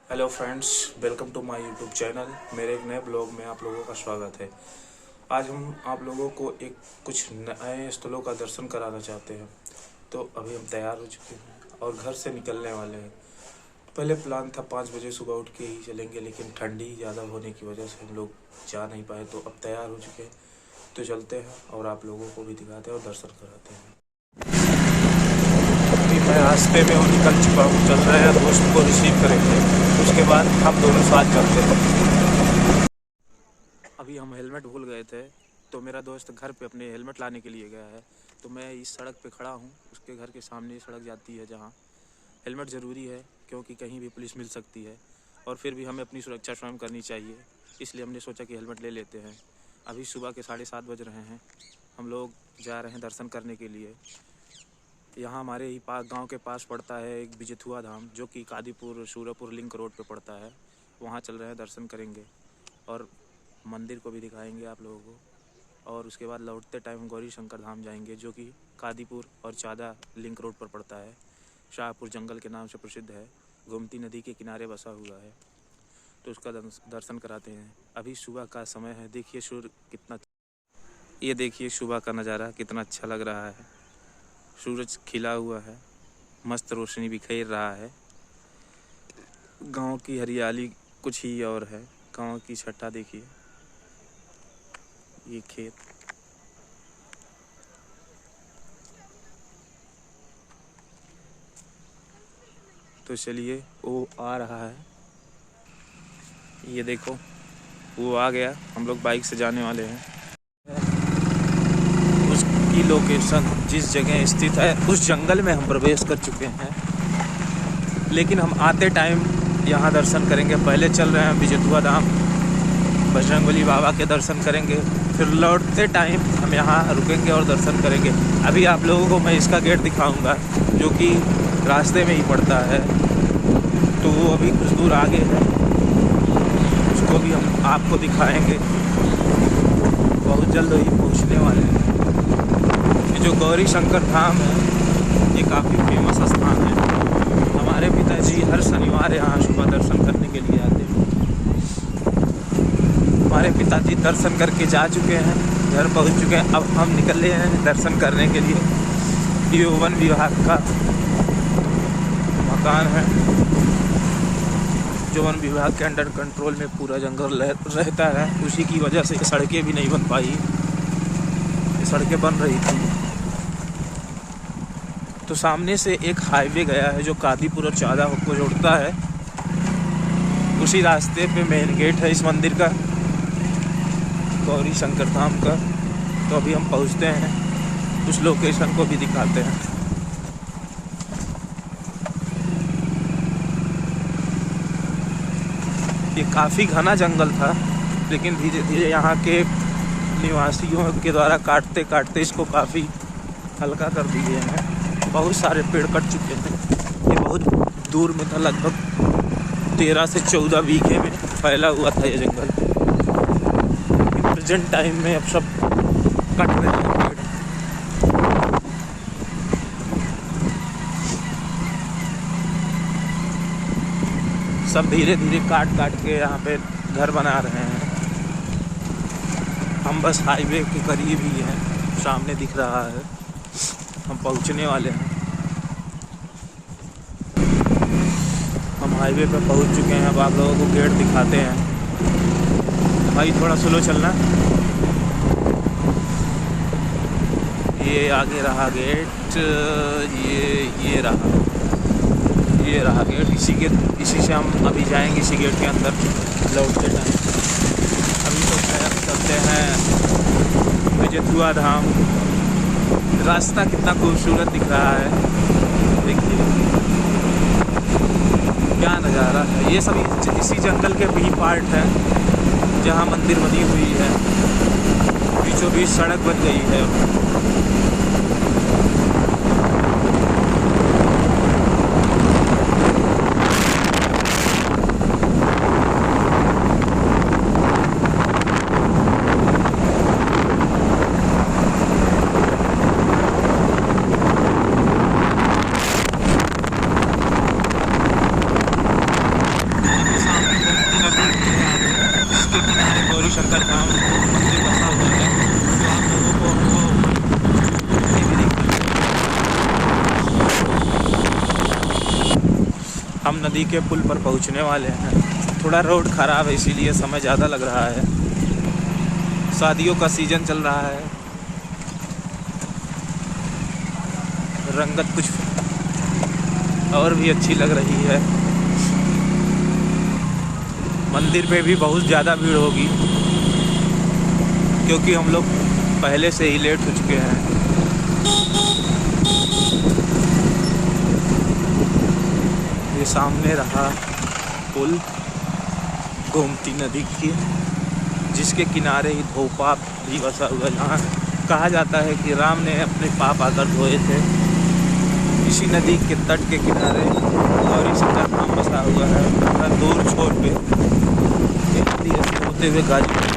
Hello friends, welcome to my YouTube channel. मेरे एक नए ब्लॉग में आप लोगों का स्वागत है। आज हम आप लोगों को कुछ नए स्थलों का दर्शन कराना चाहते हैं। तो अभी हम तैयार हो चुके हैं और घर से निकलने वाले हैं। पहले प्लान था 5 बजे सुबह उठ के ही चलेंगे, लेकिन ठंडी ज़्यादा होने की वजह से हम लोग जा नहीं पाए। तो अब तैयार हो चुके हैं, तो चलते हैं और आप लोगों को भी दिखाते हैं और दर्शन कराते हैं। अभी मैं रास्ते में निकल चुका हूँ। चल रहे हैं, दोस्त को रिसीव करेंगे, उसके बाद हम दोनों साथ चलते हैं। अभी हम हेलमेट भूल गए थे, तो मेरा दोस्त घर पे अपने हेलमेट लाने के लिए गया है। तो मैं इस सड़क पे खड़ा हूँ, उसके घर के सामने सड़क जाती है जहाँ हेलमेट ज़रूरी है, क्योंकि कहीं भी पुलिस मिल सकती है और फिर भी हमें अपनी सुरक्षा स्वयं करनी चाहिए। इसलिए हमने सोचा कि हेलमेट ले लेते हैं। अभी सुबह के 7:30 बज रहे हैं। हम लोग जा रहे हैं दर्शन करने के लिए। यहाँ हमारे ही गांव के पास पड़ता है एक बिजथुआ धाम, जो कि कादीपुर सूरपुर लिंक रोड पे पड़ता है। वहाँ चल रहे हैं, दर्शन करेंगे और मंदिर को भी दिखाएंगे आप लोगों को। और उसके बाद लौटते टाइम गौरी शंकर धाम जाएंगे, जो कि कादीपुर और चादा लिंक रोड पर पड़ता है। शाहपुर जंगल के नाम से प्रसिद्ध है, गोमती नदी के किनारे बसा हुआ है। तो उसका दर्शन कराते हैं। अभी सुबह का समय है, देखिए सूर्य कितना, ये देखिए सुबह का नज़ारा कितना अच्छा लग रहा है। सूरज खिला हुआ है, मस्त रोशनी बिखेर रहा है। गांव की हरियाली कुछ ही और है। गांव की छटा देखिए, ये खेत। तो चलिए, वो आ रहा है, ये देखो वो आ गया। हम लोग बाइक से जाने वाले हैं। उसकी लोकेशन जिस जगह स्थित है उस जंगल में हम प्रवेश कर चुके हैं, लेकिन हम आते टाइम यहाँ दर्शन करेंगे। पहले चल रहे हैं बिजथुआ धाम, बजरंगबली बाबा के दर्शन करेंगे। फिर लौटते टाइम हम यहाँ रुकेंगे और दर्शन करेंगे। अभी आप लोगों को मैं इसका गेट दिखाऊंगा, जो कि रास्ते में ही पड़ता है। तो वो अभी कुछ दूर आगे है, उसको भी हम आपको दिखाएंगे। बहुत जल्द ही पहुँचने वाले हैं। ये जो गौरी शंकर धाम है, ये काफ़ी फेमस स्थान है। हमारे पिताजी हर शनिवार यहाँ सुबह दर्शन करने के लिए आते हैं। हमारे पिताजी दर्शन करके जा चुके हैं, घर पहुँच चुके हैं। अब हम निकले हैं दर्शन करने के लिए। ये वन विभाग का मकान है, जो वन विभाग के अंडर कंट्रोल में पूरा जंगल रहता है। उसी की वजह से सड़कें भी नहीं बन पाई, सड़कें बन रही थी। तो सामने से एक हाईवे गया है जो कादीपुर और चादा को जोड़ता है। उसी रास्ते पे मेन गेट है इस मंदिर का, गौरी शंकर धाम का। तो अभी हम पहुंचते हैं, उस लोकेशन को भी दिखाते हैं। ये काफ़ी घना जंगल था, लेकिन धीरे धीरे यहाँ के निवासियों के द्वारा काटते काटते इसको काफ़ी हल्का कर दिए हैं। बहुत सारे पेड़ कट चुके हैं। ये बहुत दूर में था, लगभग 13 से 14 बीघे में फैला हुआ था ये जंगल। प्रेजेंट टाइम में अब सब कट रहे हैं पेड़। सब धीरे धीरे काट काट के यहाँ पे घर बना रहे हैं। हम बस हाईवे के करीब ही हैं, सामने दिख रहा है। हम पहुँचने वाले हैं। हम हाईवे पे पहुँच चुके हैं। अब आप लोगों को गेट दिखाते हैं। भाई थोड़ा स्लो चलना। ये आगे रहा गेट, ये रहा गेट। इसी से हम अभी जाएंगे, इसी गेट के अंदर लौटते टाइम। अभी तो चलते हैं बिजथुआ धाम। रास्ता कितना खूबसूरत दिख रहा है, देखिए क्या नज़ारा है। ये सब इसी जंगल के भी पार्ट है जहाँ मंदिर बनी हुई है। बीचों बीच सड़क बन गई है। गौरी शंकर धाम मंदिर बसा हुआ है, तो आप लोगों को हमको ये भी देखना है। हम नदी के पुल पर पहुंचने वाले हैं। थोड़ा रोड ख़राब है इसीलिए समय ज़्यादा लग रहा है। शादियों का सीज़न चल रहा है, रंगत कुछ और भी अच्छी लग रही है। मंदिर पे भी बहुत ज़्यादा भीड़ होगी क्योंकि हम लोग पहले से ही लेट हो चुके हैं। ये सामने रहा पुल गोमती नदी की, जिसके किनारे ही धोपा भी बसा हुआ है। जहाँ कहा जाता है कि राम ने अपने पाप आकर धोए थे, इसी नदी के तट के किनारे गौरी शंकर धाम बसा हुआ है। थोड़ा दूर छोर पे नदी ऐसे होते हुए गाजीपुर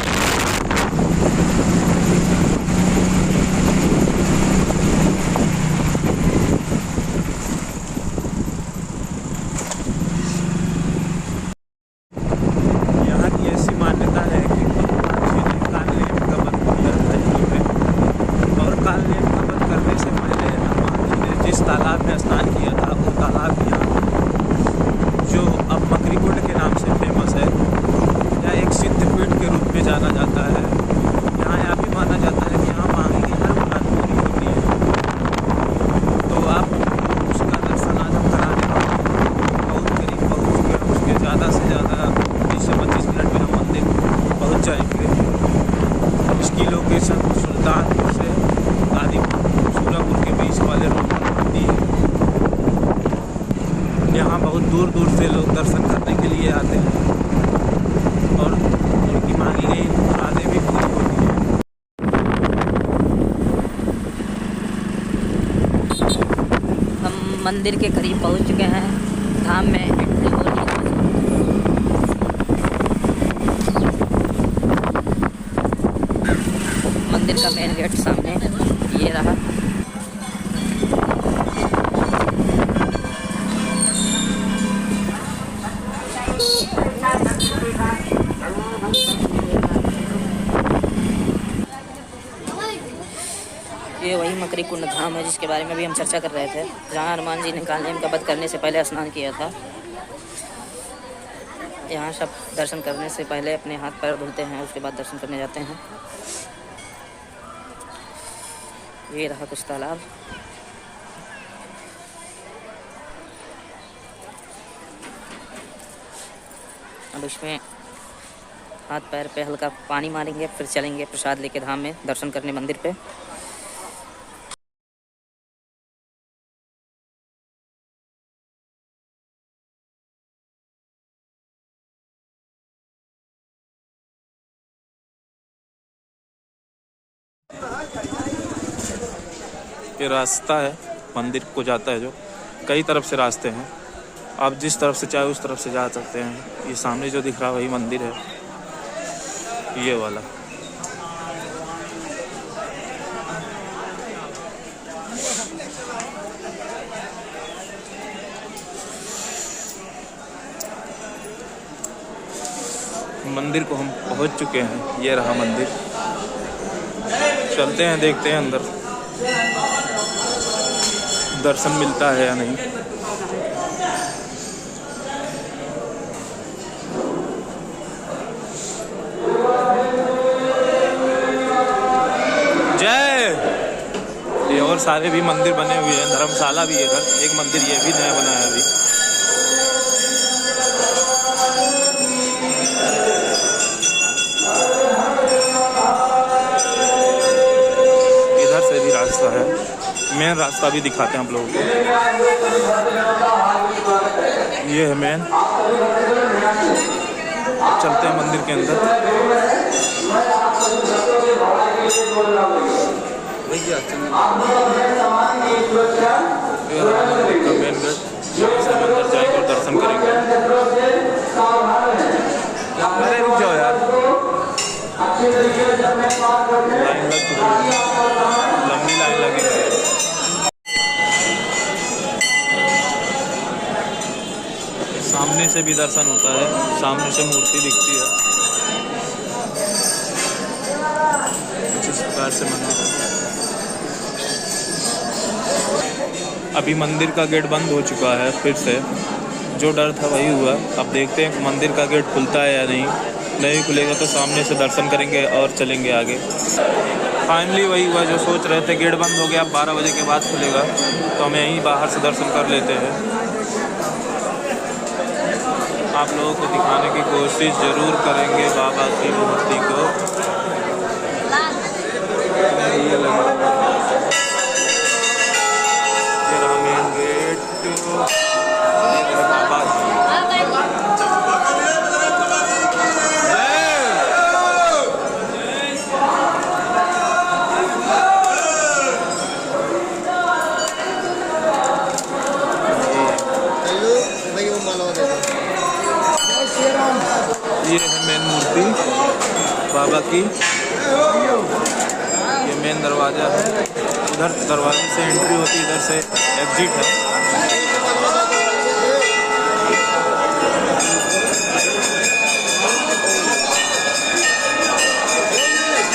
तालाब में स्नान किया था। वो तालाब यहाँ जो अब मकरी कुंड के नाम से फेमस है, यह एक सिद्धपीठ के रूप में जाना जाता है। यहाँ यह भी माना जाता है कि यहाँ मांगी की हर मुराद पूरी होती है। तो आप उसका दर्शन आज हम कराने वाले हैं। बहुत करीब पहुँच गए, उसके ज़्यादा से ज़्यादा 20 से 25 मिनट में हम मंदिर पहुँच जाएंगे। इसकी लोकेशन सुल्तानपुर से गाजीपुर सूरापुर के बीच वाले रोड पर होती है। यहाँ बहुत दूर दूर से लोग दर्शन करने के लिए आते हैं और उनकी मांगी गई मुरादें भी पूरी होती हैं। हम मंदिर के करीब पहुँच चुके हैं। धाम में एंट्री हो रही है। मंदिर का मेन गेट सामने ये रहा। ये वही मकरी कुंड धाम है जिसके बारे में भी हम चर्चा कर रहे थे, जहाँ हनुमान जी ने कालनेम का वध करने से पहले स्नान किया था। यहाँ सब दर्शन करने से पहले अपने हाथ पैर धुलते हैं, उसके बाद दर्शन करने जाते हैं। ये रहा कुछ तालाब। अब इसमें हाथ पैर पे हल्का पानी मारेंगे, फिर चलेंगे प्रसाद लेके धाम में दर्शन करने मंदिर पे। ये रास्ता है मंदिर को जाता है, जो कई तरफ से रास्ते हैं। आप जिस तरफ से चाहे उस तरफ से जा सकते हैं। ये सामने जो दिख रहा है वही मंदिर है, ये वाला। मंदिर को हम पहुंच चुके हैं, ये रहा मंदिर। चलते हैं, देखते हैं अंदर दर्शन मिलता है या नहीं। जय। ये और सारे भी मंदिर बने हुए हैं, धर्मशाला भी है इधर। एक मंदिर ये भी नया बना है अभी। इधर से भी रास्ता है, मेन रास्ता भी दिखाते हैं आप लोगों को। ये है मेन। चलते हैं मंदिर के अंदर। ये रहा मंदिर का मेन गेट। यहाँ से अंदर जाएंगे और दर्शन करेंगे। अरे रुक जाओ यार, लाइन लग चुकी है, लंबी लाइन लगी है। सामने से भी दर्शन होता है, सामने से मूर्ति दिखती है। प्रकार से मंदिर। अभी मंदिर का गेट बंद हो चुका है फिर से, जो डर था वही हुआ। अब देखते हैं मंदिर का गेट खुलता है या नहीं खुलेगा तो सामने से दर्शन करेंगे और चलेंगे आगे। फाइनली वही हुआ जो सोच रहे थे, गेट बंद हो गया, अब 12 बजे के बाद खुलेगा तो हम यहीं बाहर से दर्शन कर लेते हैं। आप लोगों को दिखाने की कोशिश ज़रूर करेंगे बाबा की मूर्ति को। ये रहा मेन गेट, ये बाबा ये है मेन मूर्ति बाबा की। ये मेन दरवाज़ा है, उधर दरवाजे से एंट्री होती है, इधर से एग्जिट है।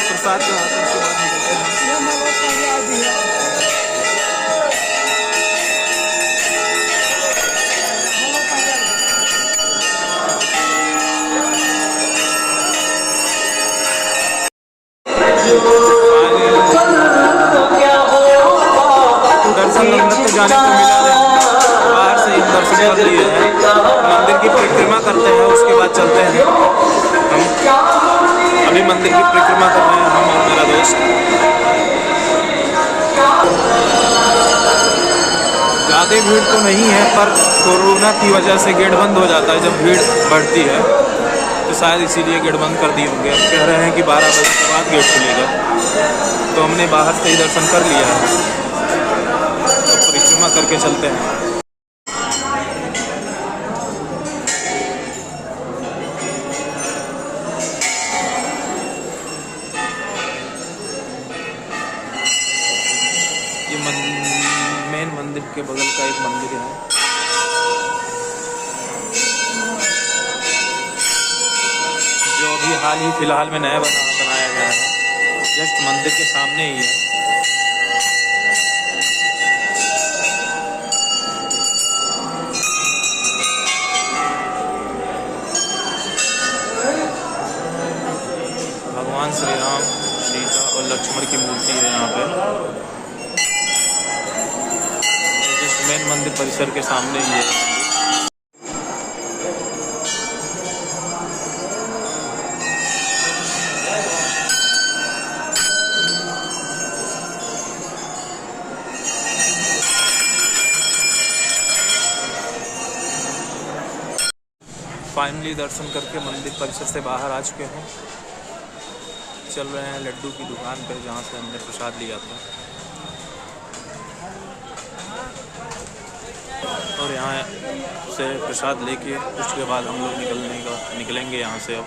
प्रसाद का आसन के बाद निकलते हैं। दर्शन अंदर तो जाने को मिला नहीं, बाहर से ही दर्शन कर लिए हैं। मंदिर की परिक्रमा करते हैं, उसके बाद चलते हैं हम। अभी मंदिर की परिक्रमा कर रहे हैं हम और मेरा दोस्त। ज़्यादा भीड़ तो नहीं है, पर कोरोना की वजह से गेट बंद हो जाता है जब भीड़ बढ़ती है, तो शायद इसीलिए गेट बंद कर दिए होंगे। अब कह रहे हैं कि 12 बजे के बाद गेट खुलेगा, तो हमने बाहर से ही दर्शन कर लिया है, तो परिक्रमा करके चलते हैं। ये मेन मंदिर के बगल का एक मंदिर है, जो अभी हाल ही फिलहाल में नया बनाया गया है, जस्ट मंदिर के सामने ही है। भगवान श्री राम, सीता और लक्ष्मण की मूर्ति है यहाँ पे, जिस मेन मंदिर परिसर के सामने ही है। फाइनली दर्शन करके मंदिर परिसर से बाहर आ चुके हैं। चल रहे हैं लड्डू की दुकान पे, जहाँ से हमने प्रसाद लिया था, और यहाँ से प्रसाद लेके उसके बाद हम लोग निकलेंगे यहाँ से अब।